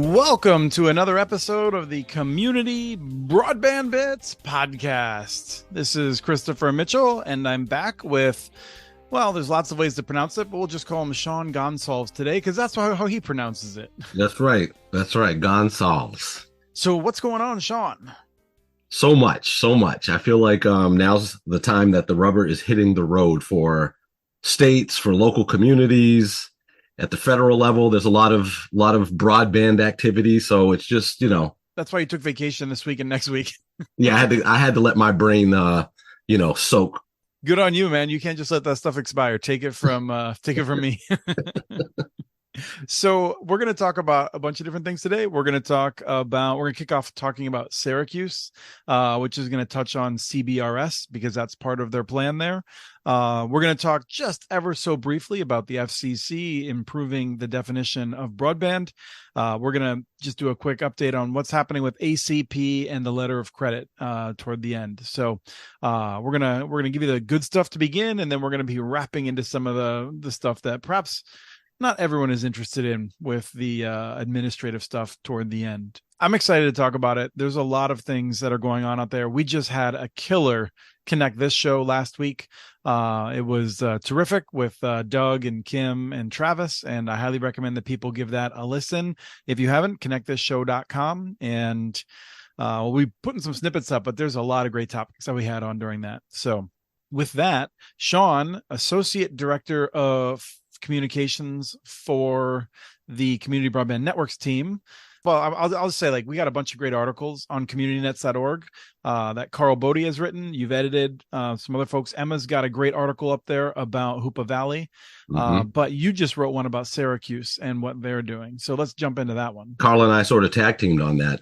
Welcome to another episode of the Community Broadband Bits podcast. This is Christopher Mitchell, and I'm back with, well, there's lots of ways to pronounce it, but we'll just call him Sean Gonsalves today because that's how he pronounces it. That's right. Gonsalves. So what's going on, Sean? So much. I feel like now's the time that the rubber is hitting the road for states, for local communities. At the federal level, there's a lot of broadband activity. So it's just, That's why you took vacation this week and next week. Yeah, I had to let my brain, soak. Good on you, man. You can't just let that stuff expire. Take it from me. So we're going to talk about a bunch of different things today. We're going to kick off talking about Syracuse, which is going to touch on CBRS because that's part of their plan there. We're going to talk just ever so briefly about the FCC improving the definition of broadband. We're going to just do a quick update on what's happening with ACP and the letter of credit toward the end. So we're going to give you the good stuff to begin, and then we're going to be wrapping into some of the stuff that perhaps not everyone is interested in with the administrative stuff toward the end. I'm excited to talk about it. There's a lot of things that are going on out there. We just had a killer Connect This show last week. It was terrific with Doug and Kim and Travis, and I highly recommend that people give that a listen. If you haven't, connectthishow.com, and we'll be putting some snippets up, but there's a lot of great topics that we had on during that. So with that, Sean, Associate Director of Communications for the Community Broadband Networks team. Well, I'll just say, we got a bunch of great articles on communitynets.org that Carl Bodie has written. You've edited some other folks. Emma's got a great article up there about Hoopa Valley, but you just wrote one about Syracuse and what they're doing. So let's jump into that one. Carl and I sort of tag teamed on that.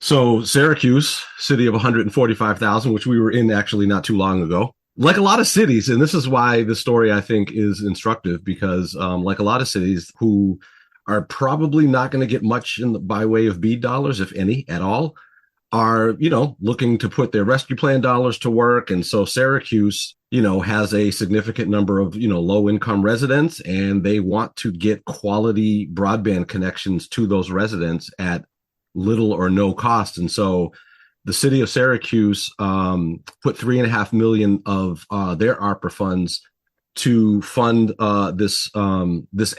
So Syracuse, city of 145,000, which we were in actually not too long ago. Like a lot of cities, and this is why the story, I think, is instructive, because like a lot of cities who are probably not going to get much by way of BEAD dollars, if any at all, are, looking to put their rescue plan dollars to work. And so Syracuse, has a significant number of, low income residents, and they want to get quality broadband connections to those residents at little or no cost. And so the city of Syracuse put $3.5 million of their ARPA funds to fund this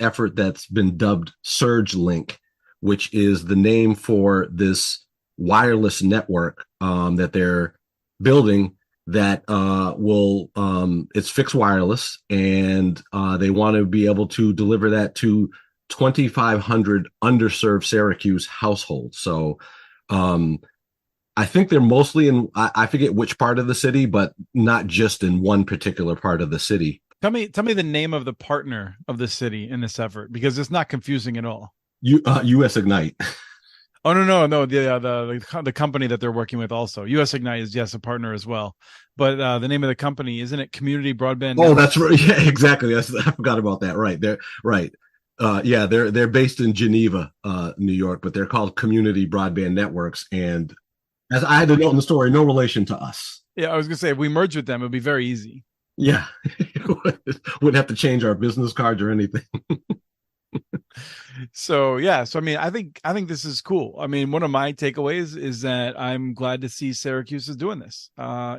effort that's been dubbed SurgeLink, which is the name for this wireless network that they're building that it's fixed wireless, and they want to be able to deliver that to 2,500 underserved Syracuse households. So I think they're mostly in, I forget which part of the city, but not just in one particular part of the city. Tell me the name of the partner of the city in this effort, because it's not confusing at all. US Ignite. Oh, no. The company that they're working with also. US Ignite is, yes, a partner as well. But the name of the company, isn't it Community Broadband Networks? Oh, that's right. Yeah, exactly. I forgot about that. Right. They're right. They're based in Geneva, New York, but they're called Community Broadband Networks. And as I had to note in the story, no relation to us. Yeah, I was going to say, if we merge with them, it would be very easy. Yeah. Wouldn't have to change our business cards or anything. So I mean, I think this is cool. I mean, one of my takeaways is that I'm glad to see Syracuse is doing this. I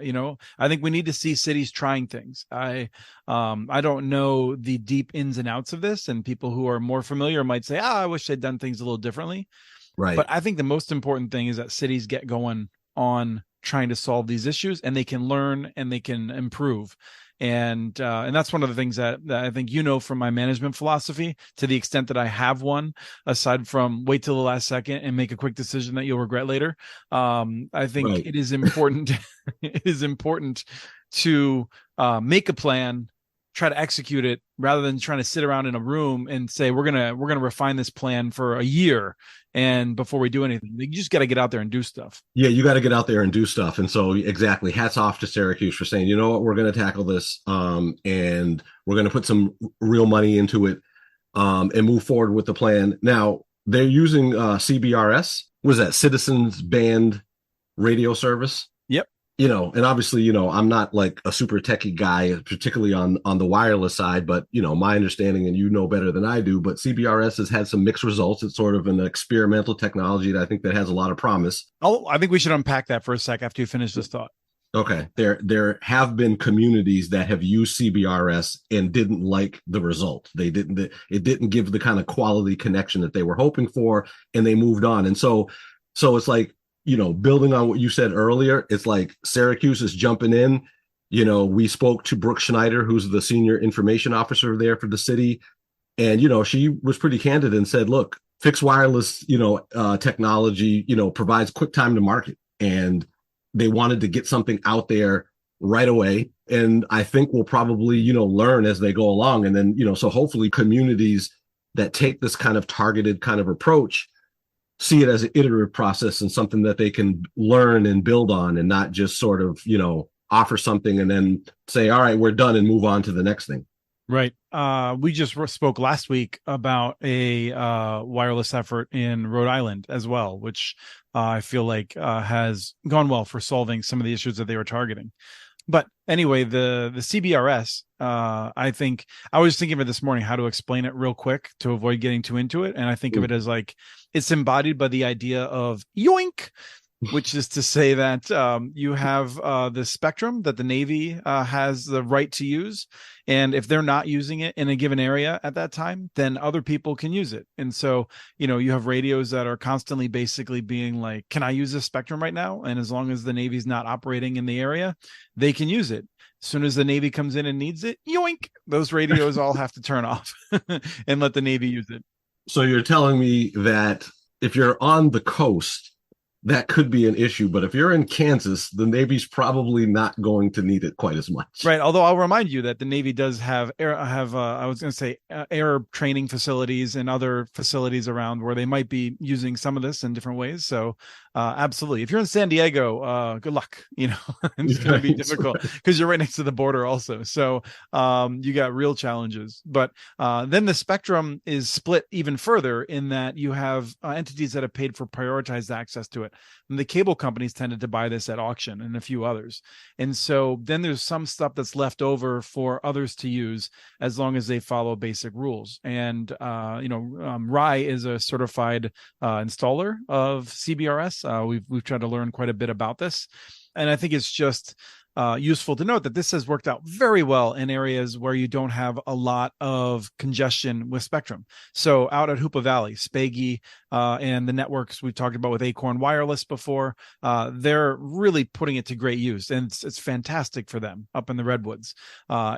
think we need to see cities trying things. I don't know the deep ins and outs of this, and people who are more familiar might say, I wish they'd done things a little differently. Right. But I think the most important thing is that cities get going on trying to solve these issues, and they can learn and they can improve. And that's one of the things that I think, from my management philosophy, to the extent that I have one, aside from wait till the last second and make a quick decision that you'll regret later. I think right. It is important. It is important to make a plan, try to execute it, rather than trying to sit around in a room and say we're gonna refine this plan for a year and before we do anything. You just got to get out there and do stuff. Yeah, you got to get out there and do stuff. And so exactly, hats off to Syracuse for saying, you know what, we're going to tackle this and we're going to put some real money into it and move forward with the plan. Now, they're using CBRS. Was that Citizens Band Radio Service? Yep. and obviously, I'm not like a super techie guy, particularly on the wireless side, but my understanding, and better than I do, but CBRS has had some mixed results. It's sort of an experimental technology that I think that has a lot of promise. Oh, I think we should unpack that for a sec after you finish this thought. Okay. There have been communities that have used CBRS and didn't like the result. It didn't give the kind of quality connection that they were hoping for, and they moved on. And so it's like, building on what you said earlier, it's like Syracuse is jumping in. We spoke to Brooke Schneider, who's the senior information officer there for the city. And, she was pretty candid and said, look, fixed wireless, technology, provides quick time to market. And they wanted to get something out there right away. And I think we'll probably, learn as they go along. And then, so hopefully communities that take this kind of targeted kind of approach see it as an iterative process and something that they can learn and build on, and not just sort of, offer something and then say, all right, we're done, and move on to the next thing. Right. We just spoke last week about a wireless effort in Rhode Island as well, which I feel like has gone well for solving some of the issues that they were targeting. But anyway, the CBRS, I think I was thinking of it this morning, how to explain it real quick to avoid getting too into it. And I think of it as like, it's embodied by the idea of yoink, which is to say that you have the spectrum that the Navy has the right to use. And if they're not using it in a given area at that time, then other people can use it. And so, you have radios that are constantly basically being like, can I use this spectrum right now? And as long as the Navy's not operating in the area, they can use it. As soon as the Navy comes in and needs it, yoink, those radios all have to turn off and let the Navy use it. So you're telling me that if you're on the coast, that could be an issue. But if you're in Kansas, the Navy's probably not going to need it quite as much. Right. Although I'll remind you that the Navy does have air training facilities and other facilities around where they might be using some of this in different ways. So absolutely. If you're in San Diego, good luck. It's going to be difficult because you're right next to the border also. So you got real challenges. But then the spectrum is split even further in that you have entities that have paid for prioritized access to it. And the cable companies tended to buy this at auction and a few others. And so then there's some stuff that's left over for others to use as long as they follow basic rules. And, RAI is a certified installer of CBRS. We've tried to learn quite a bit about this. And I think it's just useful to note that this has worked out very well in areas where you don't have a lot of congestion with spectrum. So out at Hoopa Valley, Spaggy, and the networks we've talked about with Acorn Wireless before, they're really putting it to great use, and it's fantastic for them up in the Redwoods.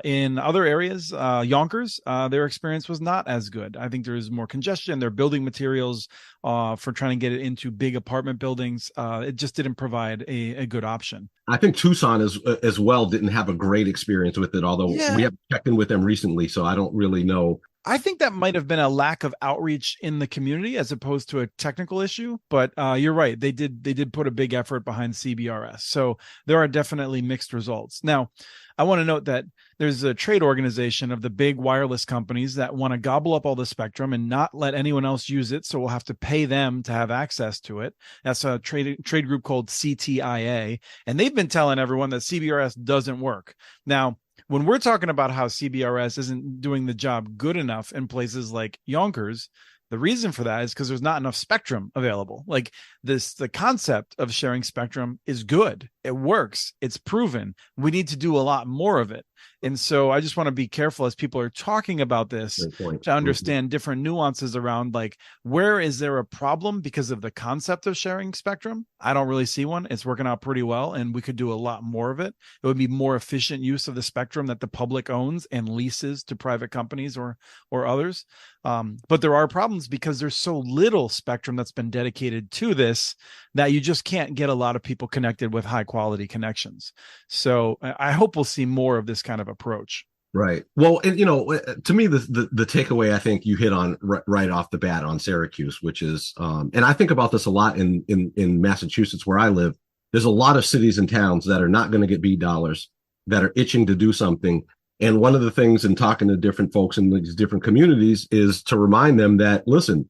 In other areas, Yonkers, their experience was not as good. I think there's more congestion. They're building materials for trying to get it into big apartment buildings. It just didn't provide a good option. I think Tucson as well didn't have a great experience with it, although we haven't checked in with them recently, so I don't really know. I think that might have been a lack of outreach in the community as opposed to a technical issue, but you're right. They did put a big effort behind CBRS. So there are definitely mixed results. Now, I want to note that there's a trade organization of the big wireless companies that want to gobble up all the spectrum and not let anyone else use it. So we'll have to pay them to have access to it. That's a trade group called CTIA. And they've been telling everyone that CBRS doesn't work. Now, when we're talking about how CBRS isn't doing the job good enough in places like Yonkers, the reason for that is because there's not enough spectrum available. Like the concept of sharing spectrum is good. It works. It's proven. We need to do a lot more of it. And so I just want to be careful as people are talking about this to understand different nuances around, like, where is there a problem because of the concept of sharing spectrum? I don't really see one. It's working out pretty well, and we could do a lot more of it. It would be more efficient use of the spectrum that the public owns and leases to private companies or others. But there are problems because there's so little spectrum that's been dedicated to this that you just can't get a lot of people connected with high quality connections. So I hope we'll see more of this kind of approach. Right. Well, and, to me, the takeaway I think you hit on right off the bat on Syracuse, which is, and I think about this a lot in Massachusetts where I live. There's a lot of cities and towns that are not going to get BEAD dollars, that are itching to do something. And one of the things in talking to different folks in these different communities is to remind them that, listen,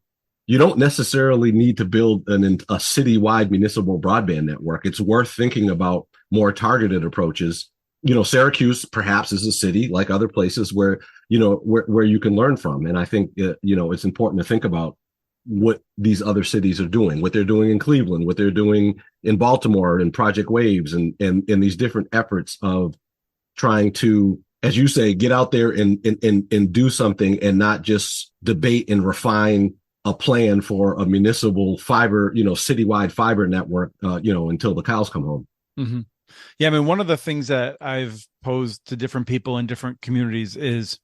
you don't necessarily need to build a citywide municipal broadband network. It's worth thinking about more targeted approaches. Syracuse perhaps is a city like other places where, where you can learn from. And I think, it's important to think about what these other cities are doing, what they're doing in Cleveland, what they're doing in Baltimore and Project Waves and these different efforts of trying to, as you say, get out there and do something and not just debate and refine a plan for a municipal fiber, citywide fiber network, until the cows come home. Mm-hmm. Yeah, I mean, one of the things that I've posed to different people in different communities is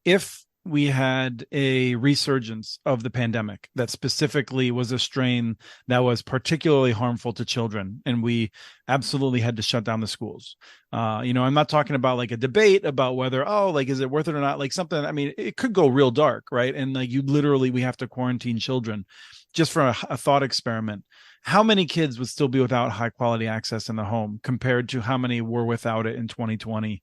if we had a resurgence of the pandemic that specifically was a strain that was particularly harmful to children, and we absolutely had to shut down the schools. I'm not talking about like a debate about whether, is it worth it or not? Like something, I mean, it could go real dark, right? And like we have to quarantine children just for a thought experiment. How many kids would still be without high quality access in the home compared to how many were without it in 2020?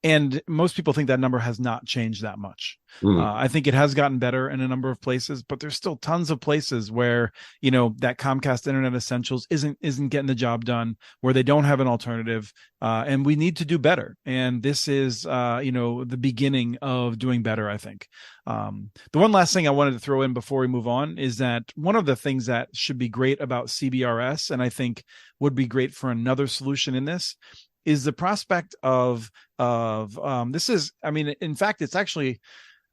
And most people think that number has not changed that much. I think it has gotten better in a number of places, but there's still tons of places where, that Comcast Internet Essentials isn't getting the job done, where they don't have an alternative. And we need to do better. And this is, the beginning of doing better, I think. The one last thing I wanted to throw in before we move on is that one of the things that should be great about CBRS, and I think would be great for another solution in this, is the prospect of this is, I mean, in fact, it's actually,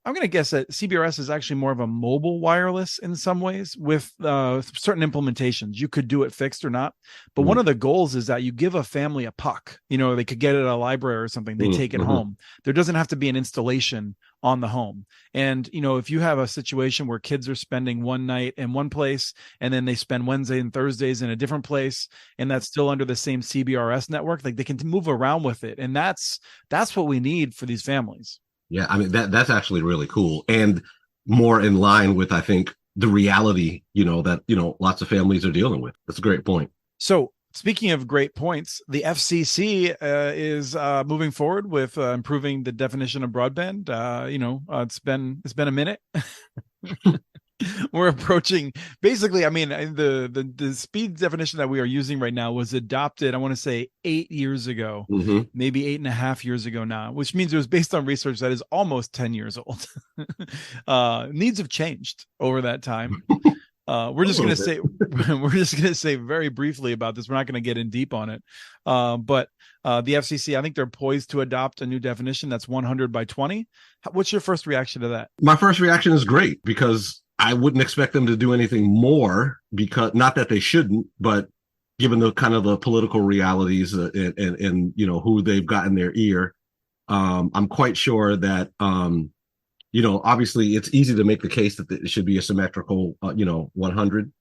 I'm going to guess that CBRS is actually more of a mobile wireless in some ways with certain implementations. You could do it fixed or not. But one of the goals is that you give a family a puck. They could get it at a library or something. They take it home. There doesn't have to be an installation on the home. And, if you have a situation where kids are spending one night in one place and then they spend Wednesday and Thursdays in a different place, and that's still under the same CBRS network, like they can move around with it. And that's what we need for these families. Yeah, I mean, that's actually really cool and more in line with, I think, the reality, that, lots of families are dealing with. That's a great point. So speaking of great points, the FCC is moving forward with improving the definition of broadband. It's been a minute. We're approaching, basically, I mean, the speed definition that we are using right now was adopted, I want to say 8 years ago, maybe 8.5 years ago now, which means it was based on research that is almost 10 years old. Needs have changed over that time. We're just going to say very briefly about this. We're not going to get in deep on it. But the FCC, I think they're poised to adopt a new definition that's 100 by 20. What's your first reaction to that? My first reaction is great, because I wouldn't expect them to do anything more, because not that they shouldn't, but given the kind of the political realities and who they've got in their ear, I'm quite sure that, obviously it's easy to make the case that it should be a symmetrical, 100.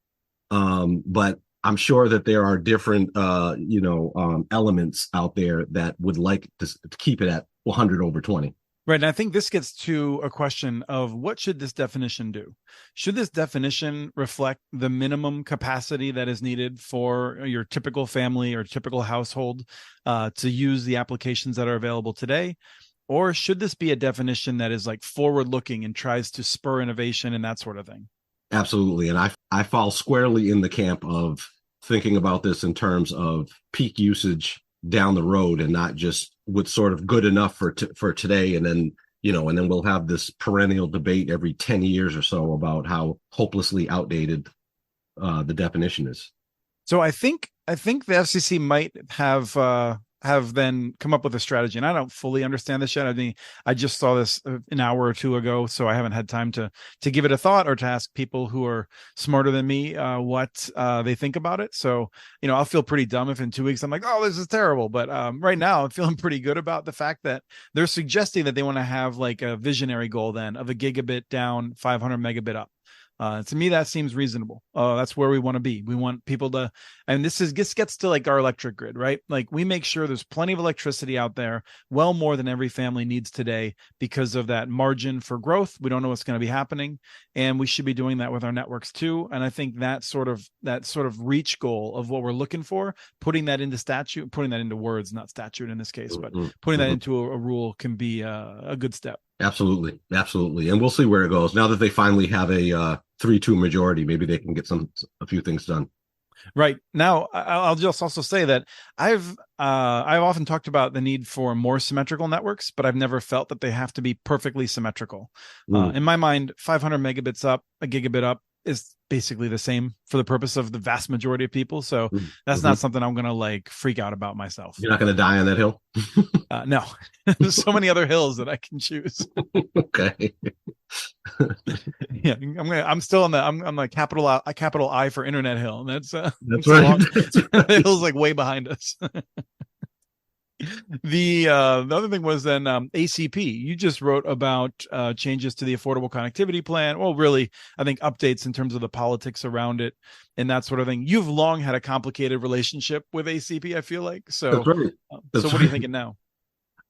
But I'm sure that there are different, elements out there that would like to keep it at 100 over 20. Right. And I think this gets to a question of what should this definition do? Should this definition reflect the minimum capacity that is needed for your typical family or typical household to use the applications that are available today? Or should this be a definition that is like forward looking and tries to spur innovation and that sort of thing? Absolutely. And I fall squarely in the camp of thinking about this in terms of peak usage down the road, and not just what's sort of good enough for today. And then, and then we'll have this perennial debate every 10 years or so about how hopelessly outdated the definition is. So I think the FCC might have then come up with a strategy, and I don't fully understand this yet. I mean, I just saw this an hour or two ago, so I haven't had time to give it a thought or to ask people who are smarter than me what they think about it. So, I'll feel pretty dumb if in 2 weeks I'm like, oh, this is terrible. But right now I'm feeling pretty good about the fact that they're suggesting that they want to have like a visionary goal then of a gigabit down, 500 megabit up. To me, that seems reasonable. That's where we want to be. We want people to, and this gets to like our electric grid, right? Like we make sure there's plenty of electricity out there, well more than every family needs today because of that margin for growth. We don't know what's going to be happening, and we should be doing that with our networks too. And I think that sort of reach goal of what we're looking for, putting that into words, not statute in this case, but putting that into a rule can be a good step. Absolutely. Absolutely. And we'll see where it goes. Now that they finally have a 3-2 majority, maybe they can get a few things done. Right. Now, I'll just also say that I've often talked about the need for more symmetrical networks, but I've never felt that they have to be perfectly symmetrical. Mm. In my mind, 500 megabits up, a gigabit up is basically the same for the purpose of the vast majority of people. So that's Mm-hmm. not something I'm going to like freak out about myself. You're not going to die on that hill. No, there's so many other hills that I can choose. Okay. Yeah, I'm still on the I'm like capital I for Internet Hill, and That's it's a right. long That's the right. hill's like way behind us. The other thing was then ACP. You just wrote about changes to the Affordable Connectivity Plan. Well, really, I think updates in terms of the politics around it and that sort of thing. You've long had a complicated relationship with ACP, I feel like. That's So, right. so That's what are you right. thinking now?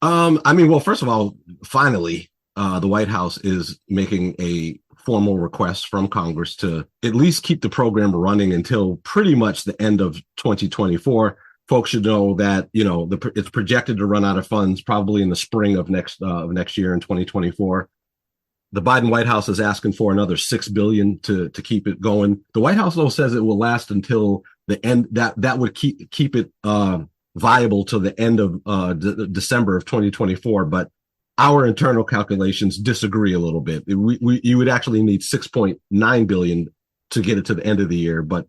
I mean, well, first of all, finally, the White House is making a formal request from Congress to at least keep the program running until pretty much the end of 2024. Folks should know that it's projected to run out of funds probably in the spring of next year in 2024. The Biden White House is asking for another $6 billion to keep it going. The White House though says it will last until the end. That would keep it viable to the end of December of 2024. But our internal calculations disagree a little bit. You would actually need 6.9 billion to get it to the end of the year, but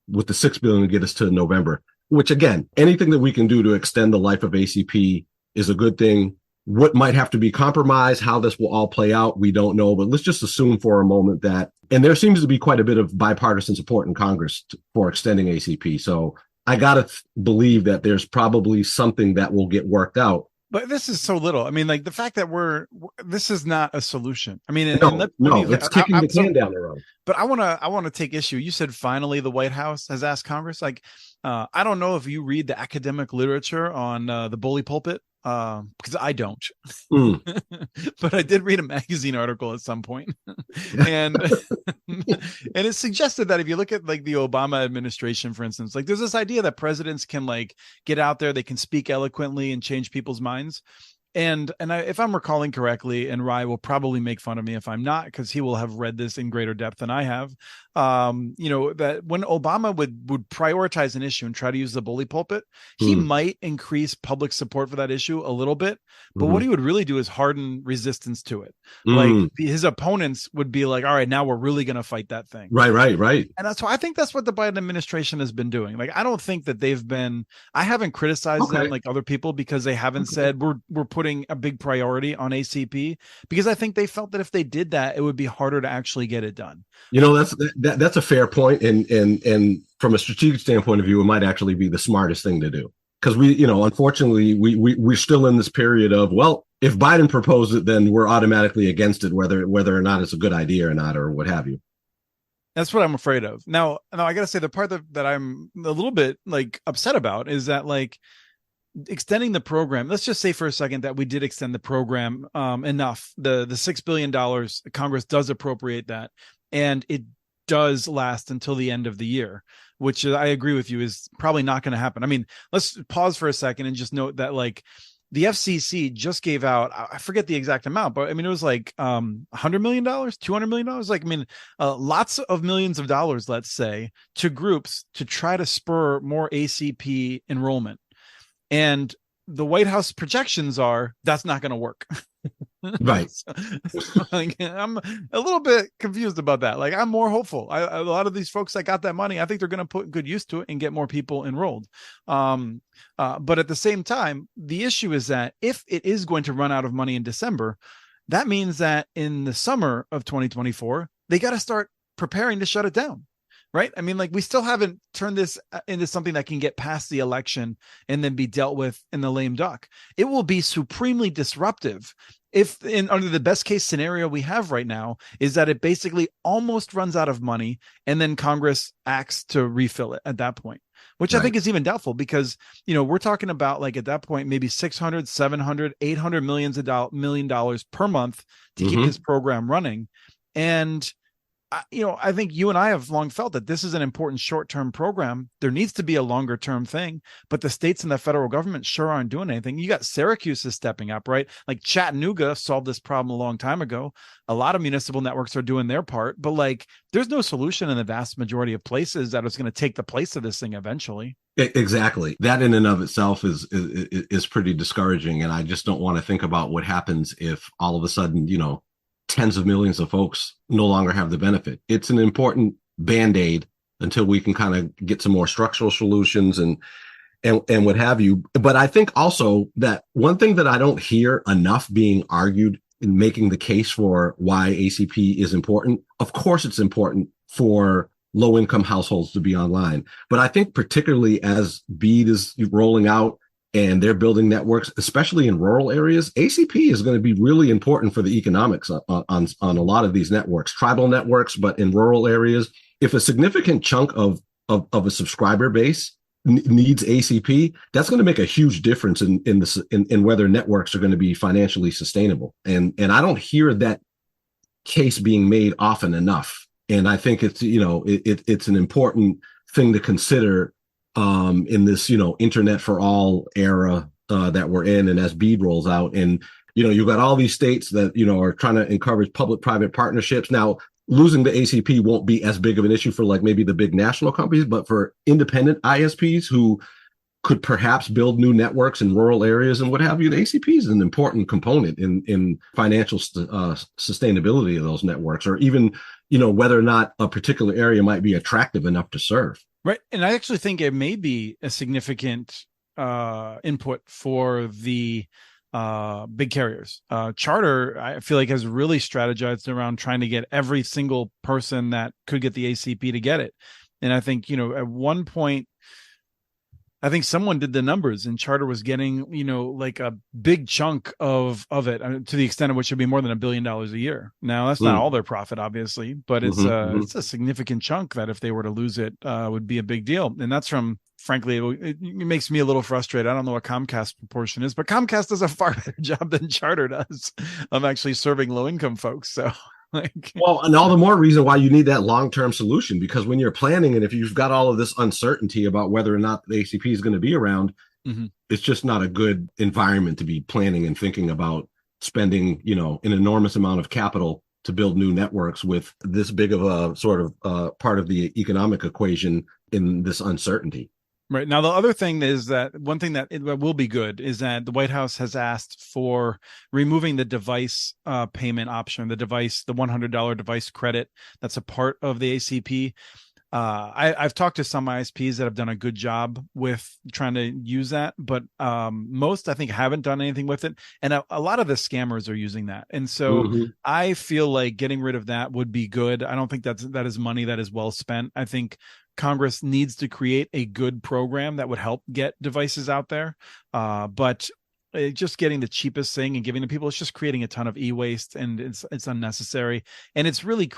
with the 6 billion to get us to November. Which again, anything that we can do to extend the life of ACP is a good thing. What might have to be compromised, how this will all play out, we don't know. But let's just assume for a moment that, and there seems to be quite a bit of bipartisan support in Congress for extending ACP. So I gotta believe that there's probably something that will get worked out. But this is so little. I mean, like the fact that this is not a solution. I mean, and let me. No, it's kicking the can down the road. But I want to take issue. You said finally the White House has asked Congress. Like, I don't know if you read the academic literature on the bully pulpit, because I don't. Mm. But I did read a magazine article at some point, and and it suggested that if you look at like the Obama administration, for instance, like there's this idea that presidents can like get out there, they can speak eloquently and change people's minds. And if I'm recalling correctly, and Rye will probably make fun of me if I'm not, because he will have read this in greater depth than I have. That when Obama would prioritize an issue and try to use the bully pulpit, he might increase public support for that issue a little bit. But what he would really do is harden resistance to it. Like his opponents would be like, all right, now we're really going to fight that thing. Right. And that's why I think that's what the Biden administration has been doing. Like, I don't think that I haven't criticized them like other people because they haven't said we're putting a big priority on ACP, because I think they felt that if they did that, it would be harder to actually get it done. That's a fair point, and from a strategic standpoint of view, it might actually be the smartest thing to do, because unfortunately, we're still in this period of, well, if Biden proposed it, then we're automatically against it, whether or not it's a good idea or not, or what have you. That's what I'm afraid of. Now I got to say, the part that I'm a little bit like upset about is that like extending the program. Let's just say for a second that we did extend the program enough. The $6 billion, Congress does appropriate that, and it does last until the end of the year, which I agree with you is probably not going to happen. I mean, let's pause for a second and just note that like the FCC just gave out, I forget the exact amount, but I mean, it was like $100 million, $200 million. Like, I mean, lots of millions of dollars, let's say, to groups to try to spur more ACP enrollment. And the White House projections are that's not going to work. Right. Like, I'm a little bit confused about that. Like, I'm more hopeful. A lot of these folks that got that money, I think they're going to put good use to it and get more people enrolled. But at the same time, the issue is that if it is going to run out of money in December, that means that in the summer of 2024, they got to start preparing to shut it down. Right. I mean, like, we still haven't turned this into something that can get past the election and then be dealt with in the lame duck. It will be supremely disruptive if under the best case scenario we have right now is that it basically almost runs out of money and then Congress acts to refill it at that point, which I think is even doubtful because, we're talking about like at that point, maybe 600, 700, 800 million dollars per month to keep this program running. And I think you and I have long felt that this is an important short-term program. There needs to be a longer-term thing, but the states and the federal government sure aren't doing anything. You got Syracuse is stepping up, right? Like Chattanooga solved this problem a long time ago. A lot of municipal networks are doing their part, but like there's no solution in the vast majority of places that is going to take the place of this thing eventually. Exactly. That in and of itself is pretty discouraging. And I just don't want to think about what happens if all of a sudden, tens of millions of folks no longer have the benefit. It's an important band-aid until we can kind of get some more structural solutions and what have you. But I think also that one thing that I don't hear enough being argued in making the case for why ACP is important. Of course, it's important for low-income households to be online. But I think particularly as BEAD is rolling out and they're building networks, especially in rural areas, ACP is going to be really important for the economics on a lot of these networks, tribal networks, but in rural areas. If a significant chunk of a subscriber base needs ACP, that's going to make a huge difference in whether networks are going to be financially sustainable. And I don't hear that case being made often enough. And I think it's, it's an important thing to consider in this, internet for all era that we're in. And as BEAD rolls out, and, you've got all these states that, are trying to encourage public-private partnerships. Now, losing the ACP won't be as big of an issue for like maybe the big national companies, but for independent ISPs who could perhaps build new networks in rural areas and what have you, the ACP is an important component in financial sustainability of those networks, or even, whether or not a particular area might be attractive enough to serve. Right. And I actually think it may be a significant input for the big carriers. Charter, I feel like, has really strategized around trying to get every single person that could get the ACP to get it. And I think, at one point, I think someone did the numbers and Charter was getting, like a big chunk of it, to the extent of which would be more than $1 billion a year. Now, that's not all their profit, obviously, but it's it's a significant chunk that if they were to lose it, would be a big deal. And that's from, frankly, it makes me a little frustrated. I don't know what Comcast proportion is, but Comcast does a far better job than Charter does of actually serving low income folks. So. Well, and all the more reason why you need that long-term solution, because when you're planning and if you've got all of this uncertainty about whether or not the ACP is going to be around, it's just not a good environment to be planning and thinking about spending, an enormous amount of capital to build new networks with this big of a sort of part of the economic equation in this uncertainty. Right. Now, the other thing is that one thing that will be good is that the White House has asked for removing the device payment option, the $100 device credit that's a part of the ACP. I've talked to some ISPs that have done a good job with trying to use that, but most, I think, haven't done anything with it. And a lot of the scammers are using that. And so I feel like getting rid of that would be good. I don't think that is money that is well spent. I think Congress needs to create a good program that would help get devices out there. But just getting the cheapest thing and giving to people, it's just creating a ton of e-waste, and it's unnecessary. And it's really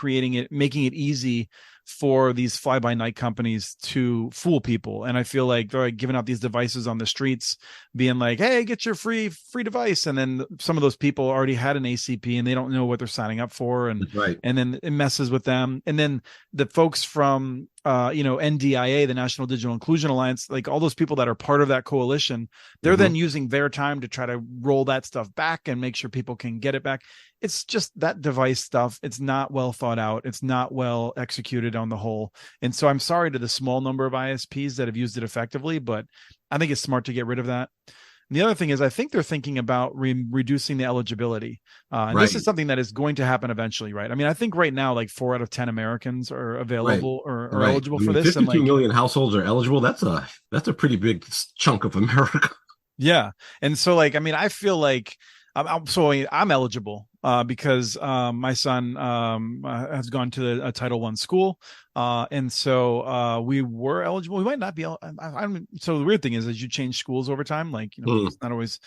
making it easy for these fly-by-night companies to fool people. And I feel like they're like giving out these devices on the streets, being like, hey, get your free device. And then some of those people already had an ACP and they don't know what they're signing up for. And then it messes with them. And then the folks from NDIA, the National Digital Inclusion Alliance, like all those people that are part of that coalition, they're then using their time to try to roll that stuff back and make sure people can get it back. It's just that device stuff. It's not well thought out. It's not well executed on the whole. And so I'm sorry to the small number of ISPs that have used it effectively, but I think it's smart to get rid of that. And the other thing is I think they're thinking about reducing the eligibility. And this is something that is going to happen eventually, right? I mean, I think right now, like 4 out of 10 Americans are available or eligible for this. 52 million households are eligible. That's a pretty big chunk of America. Yeah. And so I feel like I'm eligible because my son has gone to a Title I school. And so we were eligible. We might not be. So the weird thing is, as you change schools over time, it's not always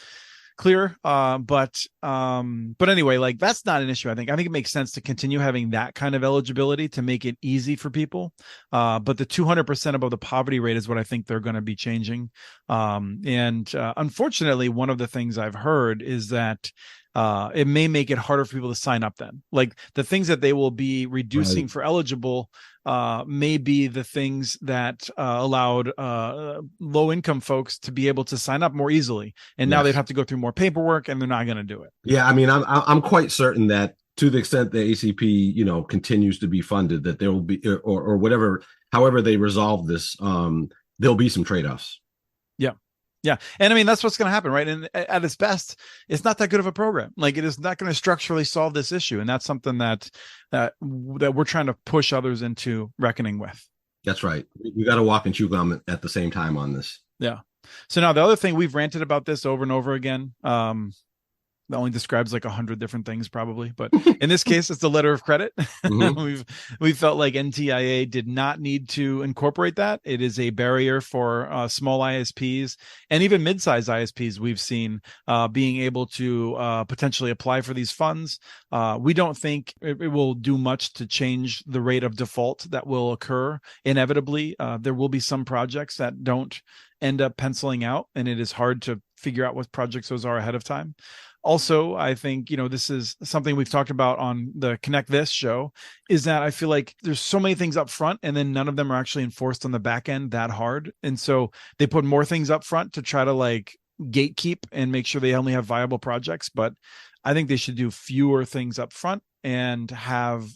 clear. But anyway, that's not an issue. I think it makes sense to continue having that kind of eligibility to make it easy for people. But the 200% above the poverty rate is what I think they're going to be changing. And unfortunately, one of the things I've heard is that it may make it harder for people to sign up then. Like the things that they will be reducing for eligible may be the things that allowed low income folks to be able to sign up more easily. And now they'd have to go through more paperwork, and they're not going to do it. Yeah, I mean, I'm quite certain that to the extent the ACP, continues to be funded, that there will be, or whatever, however they resolve this, there'll be some trade-offs. Yeah. Yeah. And I mean, that's what's going to happen, right? And at its best, it's not that good of a program. Like it is not going to structurally solve this issue. And that's something that we're trying to push others into reckoning with. That's right. We got to walk and chew gum at the same time on this. Yeah. So now the other thing, we've ranted about this over and over again. That only describes like 100 different things probably, but in this case, it's the letter of credit. Mm-hmm. we felt like NTIA did not need to incorporate that. It is a barrier for small ISPs and even mid-sized ISPs we've seen being able to potentially apply for these funds. We don't think it will do much to change the rate of default that will occur inevitably. There will be some projects that don't end up penciling out, and it is hard to figure out what projects those are ahead of time. Also, I think, this is something we've talked about on the Connect This show, is that I feel like there's so many things up front and then none of them are actually enforced on the back end that hard. And so they put more things up front to try to like gatekeep and make sure they only have viable projects. But I think they should do fewer things up front and have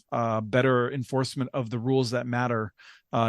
better enforcement of the rules that matter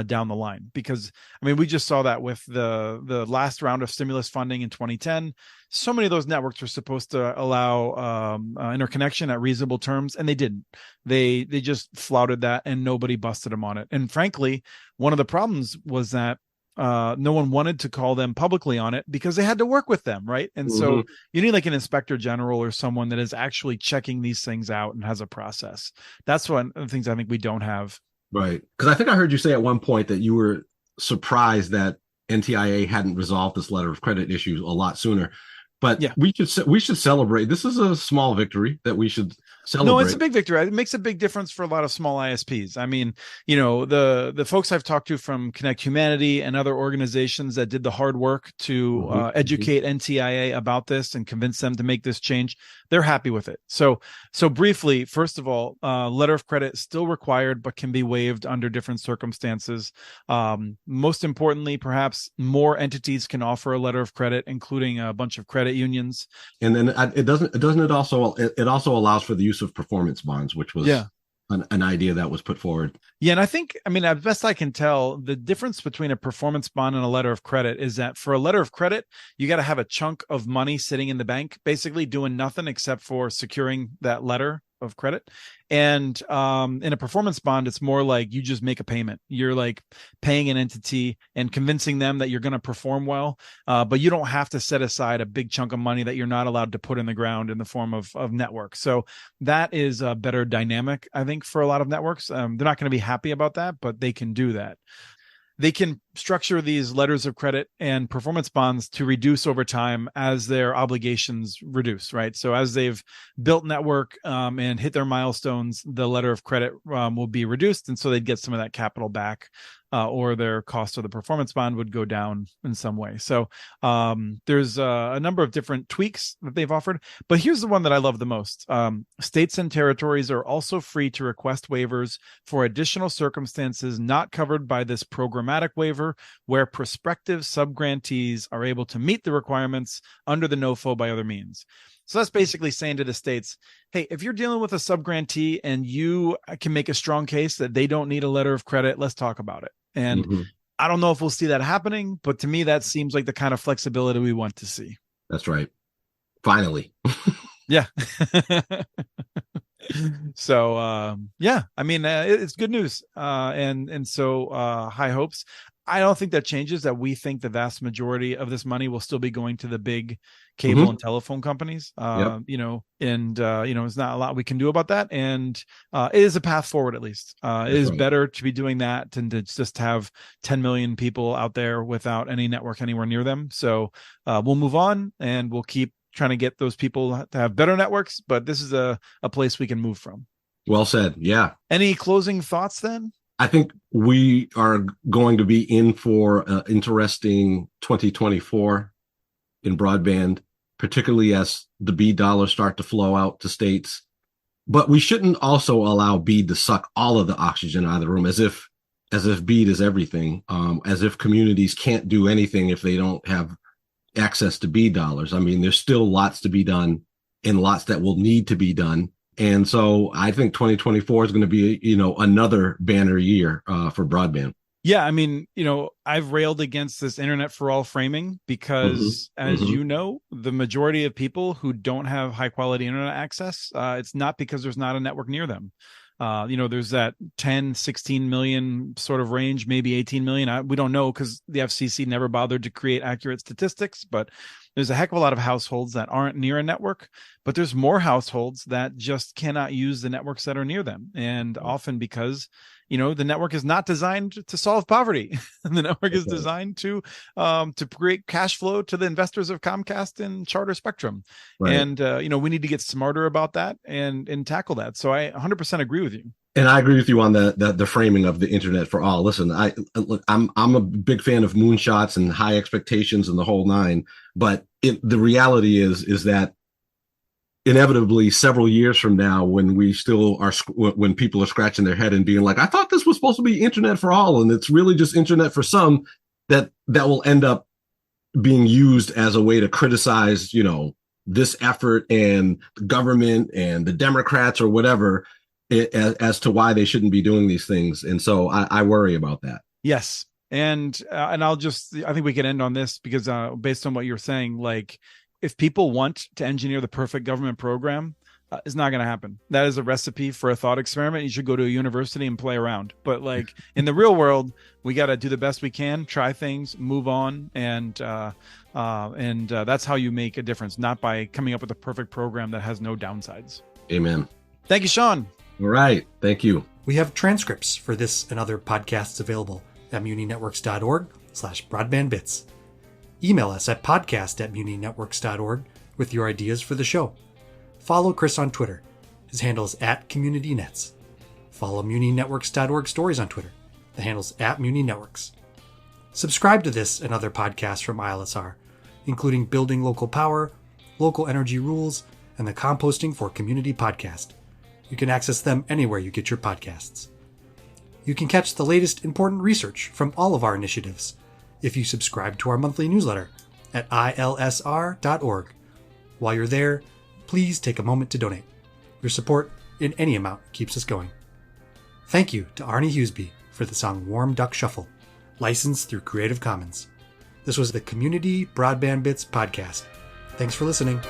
down the line. Because I mean, we just saw that with the last round of stimulus funding in 2010. So many of those networks were supposed to allow interconnection at reasonable terms, and they didn't. They just flouted that, and nobody busted them on it. And frankly, one of the problems was that no one wanted to call them publicly on it because they had to work with them, right? And so you need like an inspector general or someone that is actually checking these things out and has a process. That's one of the things I think we don't have. Right. Because I think I heard you say at one point that you were surprised that NTIA hadn't resolved this letter of credit issue a lot sooner. But yeah, we should celebrate. This is a small victory that we should celebrate. No, it's a big victory. It makes a big difference for a lot of small ISPs. I mean, the folks I've talked to from Connect Humanity and other organizations that did the hard work to educate NTIA about this and convince them to make this change, they're happy with it. So briefly, first of all, letter of credit is still required, but can be waived under different circumstances. Most importantly, perhaps more entities can offer a letter of credit, including a bunch of credit unions. And then it also allows for the use of performance bonds, which was an idea that was put forward. Yeah. And I think, as best I can tell, the difference between a performance bond and a letter of credit is that for a letter of credit, you got to have a chunk of money sitting in the bank, basically doing nothing except for securing that letter of credit. And in a performance bond, it's more like you just make a payment. You're like paying an entity and convincing them that you're going to perform well, but you don't have to set aside a big chunk of money that you're not allowed to put in the ground in the form of network. So that is a better dynamic, I think, for a lot of networks. They're not going to be happy about that, but they can do that. They can structure these letters of credit and performance bonds to reduce over time as their obligations reduce, right? So as they've built network and hit their milestones, the letter of credit will be reduced. And so they'd get some of that capital back, or their cost of the performance bond would go down in some way. So there's a number of different tweaks that they've offered, but here's the one that I love the most. States and territories are also free to request waivers for additional circumstances not covered by this programmatic waiver, where prospective subgrantees are able to meet the requirements under the NOFO by other means. So that's basically saying to the states, hey, if you're dealing with a subgrantee and you can make a strong case that they don't need a letter of credit, let's talk about it. And I don't know if we'll see that happening, but to me, that seems like the kind of flexibility we want to see. That's right. Finally. Yeah. So, it's good news. And so high hopes. I don't think that changes that. We think the vast majority of this money will still be going to the big cable and telephone companies. There's not a lot we can do about that. And it is a path forward, at least. It is better to be doing that than to just have 10 million people out there without any network anywhere near them. So we'll move on and we'll keep trying to get those people to have better networks. But this is a place we can move from. Well said. Yeah. Any closing thoughts then? I think we are going to be in for an interesting 2024 in broadband. particularly as the BEAD dollars start to flow out to states. But we shouldn't also allow BEAD to suck all of the oxygen out of the room, as if BEAD is everything, as if communities can't do anything if they don't have access to BEAD dollars. I mean, there's still lots to be done and lots that will need to be done. And so I think 2024 is going to be, another banner year for broadband. Yeah, I mean, I've railed against this internet for all framing because, as you know, the majority of people who don't have high quality internet access, it's not because there's not a network near them. There's that 10, 16 million sort of range, maybe 18 million. We don't know because the FCC never bothered to create accurate statistics, but there's a heck of a lot of households that aren't near a network, but there's more households that just cannot use the networks that are near them. And often because the network is not designed to solve poverty. The network is designed to create cash flow to the investors of Comcast and Charter Spectrum. Right. And, we need to get smarter about that and tackle that. So I 100% agree with you. And I agree with you on the framing of the internet for all. Listen, I'm a big fan of moonshots and high expectations and the whole nine. But the reality is that inevitably several years from now, when we still are, when people are scratching their head and being like, I thought this was supposed to be internet for all, and it's really just internet for some, that will end up being used as a way to criticize, this effort and the government and the Democrats or whatever as to why they shouldn't be doing these things. And so I worry about that. Yes. And I think we can end on this because based on what you're saying, like, if people want to engineer the perfect government program, it's not going to happen. That is a recipe for a thought experiment. You should go to a university and play around. But like in the real world, we got to do the best we can, try things, move on, and that's how you make a difference, not by coming up with a perfect program that has no downsides. Amen. Thank you, Sean. All right. Thank you. We have transcripts for this and other podcasts available at muninetworks.org/broadbandbits. Email us at podcast@muninetworks.org with your ideas for the show. Follow Chris on Twitter. His handle is @CommunityNets. Follow muninetworks.org stories on Twitter. The handle's @muninetworks. Subscribe to this and other podcasts from ILSR, including Building Local Power, Local Energy Rules, and the Composting for Community podcast. You can access them anywhere you get your podcasts. You can catch the latest important research from all of our initiatives if you subscribe to our monthly newsletter at ilsr.org. While you're there, please take a moment to donate. Your support in any amount keeps us going. Thank you to Arnie Huseby for the song Warm Duck Shuffle, licensed through Creative Commons. This was the Community Broadband Bits podcast. Thanks for listening.